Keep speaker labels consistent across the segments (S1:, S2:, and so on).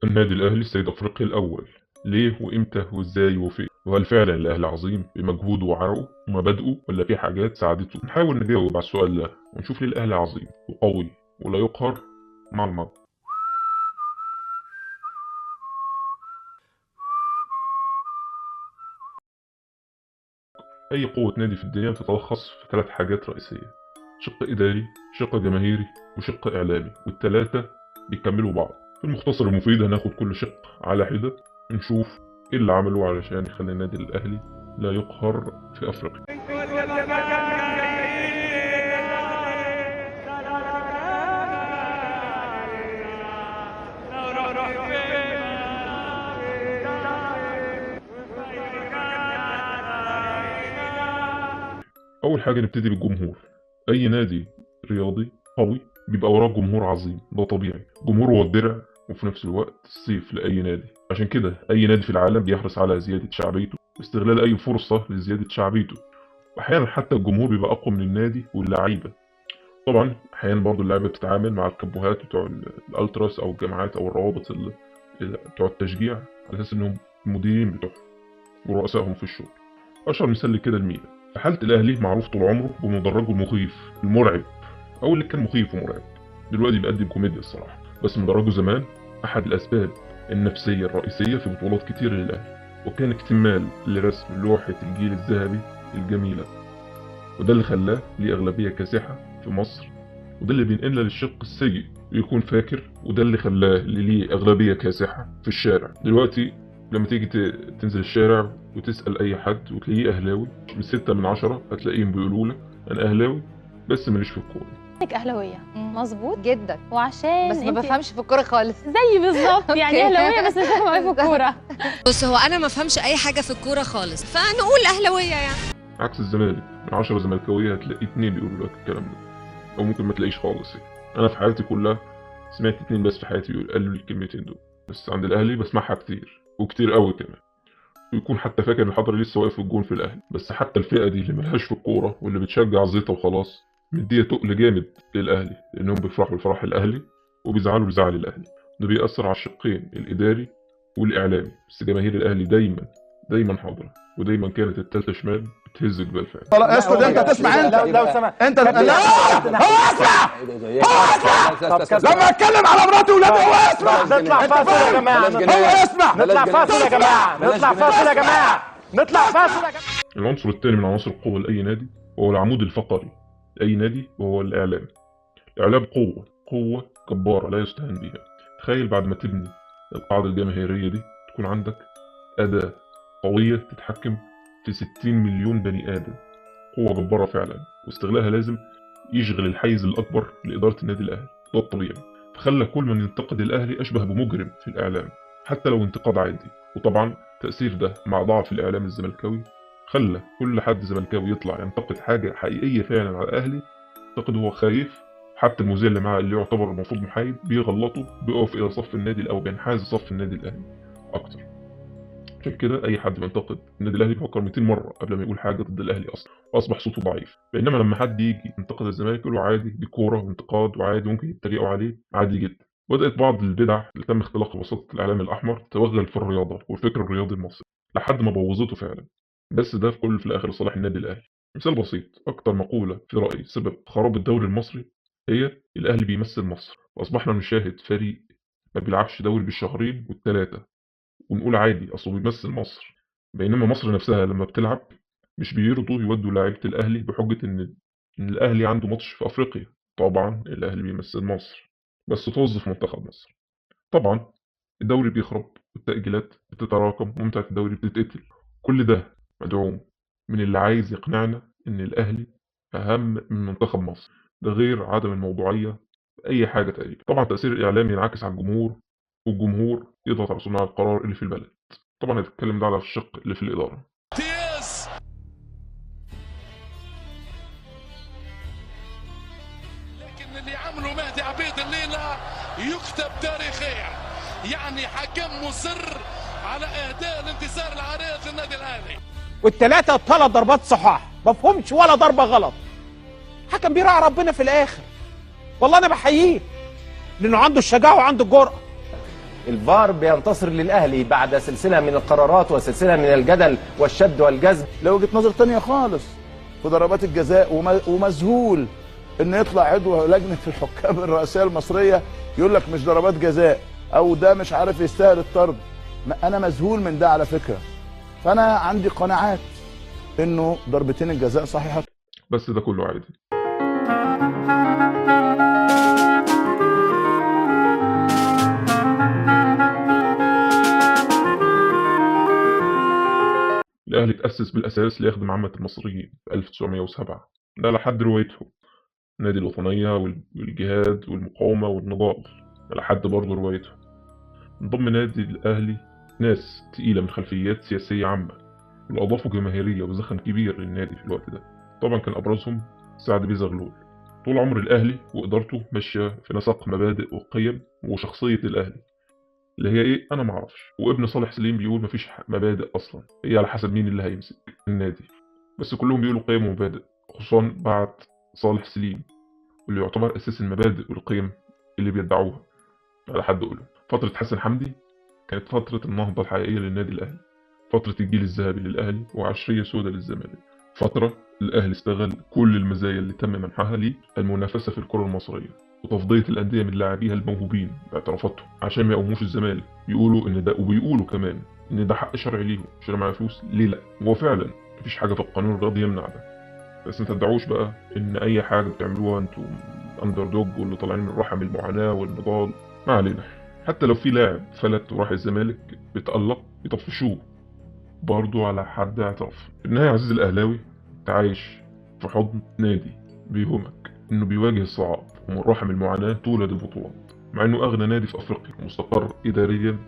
S1: النادي الأهلي سيد أفريقيا الأول. ليه وإمتى وإزاي وفين؟ وهل فعلا الأهلي عظيم بمجهوده وعرقه ومبادئه، ولا في حاجات ساعدته؟ نحاول نجاوب على السؤال ده ونشوف ليه الأهلي عظيم وقوي ولا يقهر مع المرض. أي قوة نادي في الدنيا تتلخص في 3 حاجات رئيسية: شق إداري، شق جماهيري، وشق إعلامي، والتلاتة بيكملوا بعض. في المختصر المفيد هناخد كل شق على حدة، نشوف إيه اللي عمله علشان يخلي النادي الأهلي لا يقهر في أفريقيا. أول حاجة نبتدي بالجمهور. أي نادي رياضي قوي بيبقى وراه جمهور عظيم، ده طبيعي. الجمهور هو الدرع وفي نفس الوقت السيف لأي نادي. عشان كده أي نادي في العالم بيحرص على زيادة شعبيته واستغلال أي فرصة لزيادة شعبيته، وأحيانا حتى الجمهور بيبقى أقوى من النادي واللعيبة. طبعا أحيانا برضو اللعيبة بتتعامل مع الكبوهات بتوع الألتراس أو الجماعات أو الروابط بتوع التشجيع على أساس إنهم المديرين بتوعهم ورؤسائهم في الشغل. أشهر مثال لكده الميلان. في حالة الأهلي معروف طول عمره بمدرجه المخيف المرعب، أو اللي كان مخيف ومرعب، دلوقتي بيقدم كوميديا الصراحة. بس مدرجه زمان أحد الأسباب النفسية الرئيسية في بطولات كتير للأهلي، وكان اكتمال لرسم لوحة الجيل الذهبي الجميلة، وده اللي خلاه ليه أغلبية كاسحة في مصر، وده اللي بينقلنا للشق السيء ويكون فاكر، وده اللي خلاه ليه أغلبية كاسحة في الشارع. دلوقتي لما تيجي تنزل الشارع وتسأل أي حد وتلاقيه أهلاوي، ب6 من 10 هتلاقيهم بيقولوا لك أنا أهلاوي بس ماليش في الكورة.
S2: انك اهلاويه مظبوط
S3: جدا،
S2: وعشان
S3: بس ما بفهمش في الكوره خالص.
S2: زي بالظبط يعني اهلاويه بس مش فاهمه قوي في الكوره.
S4: بص، هو انا ما فهمش اي حاجه في الكوره خالص، فنقول اهلاويه يعني.
S1: عكس الزمالك، من 10 زملكاوية هتلاقي 2 بيقولوا لك الكلام ده، أو ممكن ما تلاقيش خالص يعني. أنا في حياتي كلها سمعت 2 بس في حياتي قالوا لي الكلمتين دول، بس عند الأهلي بسمعها كتير وكتير قوي كمان، ويكون حتى فاكر ان الحضري لسه واقف في الجون في الاهلي. بس حتى الفئه دي اللي ملهاش في الكوره واللي بتشجع زيطه وخلاص مديه تقل جامد للاهلي، لانهم بيفرحوا لفرح الاهلي وبيزعلوا لزعل الاهلي. ده بيأثر على الشقين الاداري والاعلامي. بس جماهير الاهلي دايما حاضره، ودايما كانت التالتة شمال بتهز جبال فعلا.
S5: لا اسكت انت تسمع. انت
S6: لو سمحت
S5: انت لا هو اسمع لما اتكلم على مراتي وولادي هو اسمع.
S6: نطلع فاصل يا جماعه،
S5: هو اسمع.
S6: نطلع فاصل يا جماعه، نطلع فاصل يا جماعه، نطلع فاصل يا جماعه.
S1: العنصر الثاني من عناصر القوه لاي نادي وهو العمود الفقري لاي نادي، وهو الاعلام. الاعلام قوه جباره لا يستهان بها. تخيل بعد ما تبني القاعده الجماهيريه دي تكون عندك اداه قويه تتحكم في 60 مليون بني ادم. قوه جباره فعلا، واستغلالها لازم يشغل الحيز الاكبر لاداره النادي الاهلي، ده الطبيعي. فخلى كل من ينتقد الاهلي اشبه بمجرم في الاعلام، حتى لو انتقاد عادي. وطبعا التاثير ده مع ضعف الاعلام الزملكاوي خلى كل حد زملكاوي يطلع ينتقد حاجه حقيقيه فعلا على الاهلي يعتقد هو خايف. حتى المذيع اللي معاه اللي يعتبر المفروض محايد بيغلطه، بيقف الى صف النادي او بينحاز صف النادي الاهلي اكتر. عشان كده اي حد بينتقد النادي الاهلي بيفكر 200 مره قبل ما يقول حاجه ضد الاهلي اصلا، واصبح صوته ضعيف. بينما لما حد يجي ينتقد الزمالك يقول له عادي، دي كوره وانتقاد وعادي، ممكن يتريقوا عليه عادي جدا. بدات بعض البدع اللي تم اختلاقها وسط الاعلام الاحمر تتوغل في الرياضه والفكر الرياضي المصري لحد ما بوظته فعلا. بس ده في الاخر لصالح النادي الاهلي. مثال بسيط، اكتر مقوله في رايي سبب خراب الدوري المصري هي الاهلي بيمثل مصر، واصبحنا نشاهد فريق ما بيلعبش دوري بالشهرين والثلاثه ونقول عادي اصله بيمثل مصر. بينما مصر نفسها لما بتلعب مش بيرضوا يودوا لاعيبه الاهلي بحجه ان الاهلي عنده ماتش في افريقيا. طبعا الاهلي بيمثل مصر بس توظف منتخب مصر. طبعا الدوري بيخرب والتأجيلات بتتراكم ومتعة الدوري بتتقتل. كل ده مدعوم من اللي عايز يقنعنا ان الاهلي اهم من منتخب مصر. ده غير عدم الموضوعية بأي حاجة تقريبا. طبعا التأثير الإعلامي ينعكس على الجمهور، والجمهور يضغط على صناع القرار اللي في البلد. طبعا هتتكلم ده على الشق اللي في الإدارة.
S7: لكن اللي عمله مهدي عبيد الليلة يكتب تاريخيا، يعني حكم مصر على إهداء الانتصار العريض للنادي الأهلي.
S6: والثلاثه 3 ضربات صحاح، ما فهمش ولا ضربه غلط. حكم بيراعي ربنا في الاخر، والله انا بحييه لانه عنده الشجاعه وعنده الجرأه.
S3: الفار بينتصر للاهلي بعد سلسله من القرارات وسلسله من الجدل والشد والجذب.
S8: له وجهه نظر ثانيه خالص في ضربات الجزاء، ومذهول ان يطلع عضو لجنه الحكام الرئاسيه المصريه يقول لك مش ضربات جزاء او ده مش عارف يستاهل الطرد. انا مذهول من ده على فكره. فانا عندي قناعات انه ضربتين الجزاء صحيحه.
S1: بس ده كله عادي. الأهلي تأسس بالأساس ليخدم عامة المصريين في 1907. ده لحد روايتهم نادي الوطنية والجهاد والمقاومة والنضال، لحد برضه روايتهم. انضم نادي الأهلي ناس تقيلة من خلفيات سياسية عامة، واللي أضافوا جماهيرية وزخم كبير للنادي في الوقت ده. طبعا كان أبرزهم سعد بيه زغلول. طول عمر الأهلي وإدارته ماشية في نسق مبادئ وقيم وشخصية الأهلي اللي هي إيه؟ أنا معرفش. وابن صالح سليم بيقول مفيش مبادئ أصلا، هي على حسب مين اللي هيمسك النادي. بس كلهم بيقولوا قيم ومبادئ، خصوصا بعد صالح سليم واللي يعتبر أساس المبادئ والقيم اللي بيدعوها على حد قوله. فترة حسن حمدي كانت فترة النهضة الحقيقية للنادي الأهلي، فترة الجيل الذهبي للأهلي وعشرية سودة للزمالك. فترة الأهلي استغل كل المزايا اللي تم منحها ليه المنافسة في الكرة المصرية وتفضية الأندية من لاعبيها الموهوبين باعترافاتهم عشان ما يقوموش الزمالك يقولوا إن ده، وبيقولوا كمان إن ده حق شرعي ليهم عشان معايا فلوس. ليه لأ؟ هو فعلا مفيش حاجة في القانون الرياضي يمنع ده، بس ما تدعوش بقى إن أي حاجة بتعملوها أنتوا الأندر دوج واللي طالعين من رحم المعاناة والنضال. ما علينا. حتى لو في لاعب فلت وراح الزمالك بيتألق يطفشوه برضو على حد اعتراف. النهاية عزيز الأهلاوي انت عايش في حضن نادي بيهمك انه بيواجه الصعاب ومن رحم المعاناة تولد البطولات، مع انه اغنى نادي في افريقيا ومستقر اداريا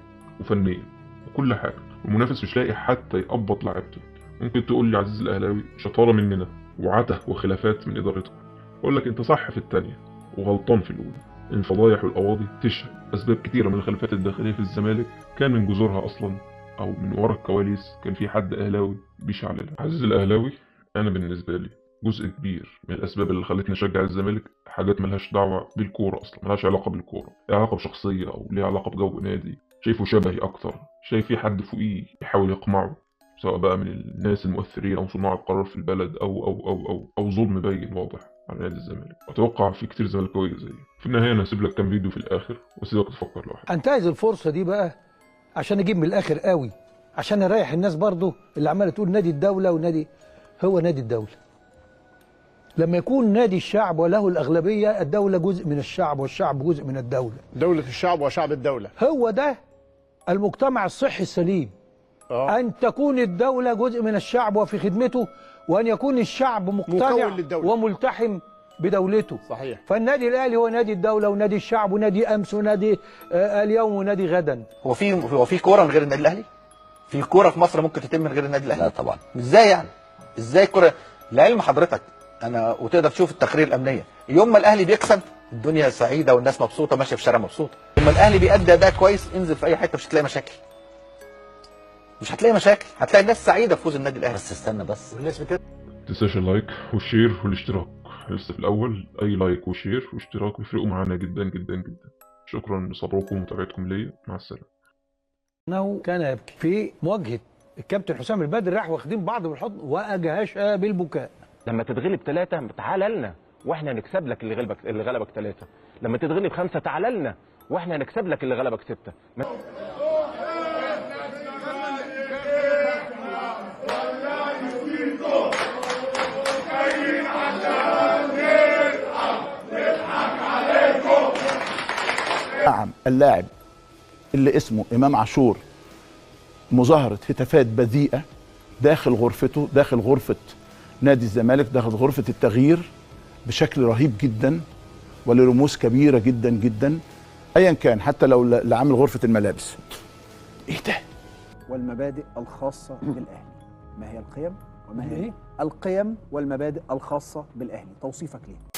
S1: وفنيا وكل حاجة، والمنافس مش لاقي حتى يقبض لعيبته. ممكن تقول لي عزيز الأهلاوي شطارة مننا وعته وخلافات من ادارتكم، اقول لك انت صح في الثانية وغلطان في الاولى. الفضايح والقواضي تشهد اسباب كتيرة من الخلافات الداخلية في الزمالك كان من جذورها اصلا او من ورا الكواليس كان في حد اهلاوي بيشعللها. عزيز الاهلاوي انا بالنسبه لي جزء كبير من الاسباب اللي خلتني اشجع الزمالك حاجات ملهاش دعوه بالكوره اصلا، ملهاش علاقه بالكوره، ليها علاقه بشخصيه او ليها علاقه بجو نادي شايفه شبهي اكتر، شايف في حد فوقيه يحاول يقمعه، سواء بقى من الناس المؤثرين او صناع القرار في البلد او ظلم باين واضح على نادي الزمالك. اتوقع في كتير زملكاويه زيي. في النهايه انا هسيب لك كام فيديو في الاخر واسيبك تفكر لوحدك.
S9: انتهز الفرصه دي بقى عشان اجيب من الاخر قوي، عشان اريح الناس برضو اللي عماله تقول نادي الدوله ونادي. هو نادي الدوله لما يكون نادي الشعب وله الاغلبيه، الدوله جزء من الشعب والشعب جزء من الدوله.
S6: دولة الشعب وشعب الدولة،
S9: هو ده المجتمع الصحي السليم. ان تكون الدوله جزء من الشعب وفي خدمته، وان يكون الشعب مقتنع وملتحم بدولته.
S6: صحيح.
S9: فالنادي الاهلي هو نادي الدوله ونادي الشعب ونادي امس ونادي اليوم ونادي غدا.
S10: هو في كوره من غير النادي الاهلي؟ في كوره في مصر ممكن تتم من غير النادي الاهلي؟
S5: لا طبعا.
S10: ازاي يعني؟ ازاي الكوره؟ لعلم حضرتك انا وتقدر تشوف التقارير الامنيه، يوم ما الاهلي بيكسب الدنيا سعيده والناس مبسوطه ماشيه في الشارع مبسوطه. يوم ما الاهلي بيأدي اداء كويس انزل في اي حته مش هتلاقي مشاكل. مش هتلاقي مشاكل، هتلاقي الناس سعيده في فوز النادي الاهلي.
S5: بس استنى بس.
S10: والناس بكده.
S1: متنساش اللايك والشير والاشتراك. لسه في الاول، اي لايك وشير واشتراك بيفرقوا معانا جدا جدا جدا. شكرا لصبركم ومتابعتكم ليا، مع السلامه.
S9: انه كان يبكي في مواجهه الكابتن حسام البدري، راح واخدين بعض بالحضن واجهش بالبكاء.
S3: لما تتغلب 3 تعالى لنا واحنا نكسب لك اللي غلبك 3. لما تتغلب 5 تعالى لنا واحنا نكسب لك اللي غلبك 6.
S8: نعم، اللاعب اللي اسمه إمام عاشور مظاهرة هتافات بذيئة داخل غرفته، داخل غرفة نادي الزمالك، داخل غرفة التغيير بشكل رهيب جدا ولرموز كبيرة جدا جدا أيا كان، حتى لو اللي عامل غرفة الملابس. إيه ده؟
S11: والمبادئ الخاصة بالأهلي. ما هي القيم وما هي القيم والمبادئ الخاصة بالأهلي؟ توصيفك ليه؟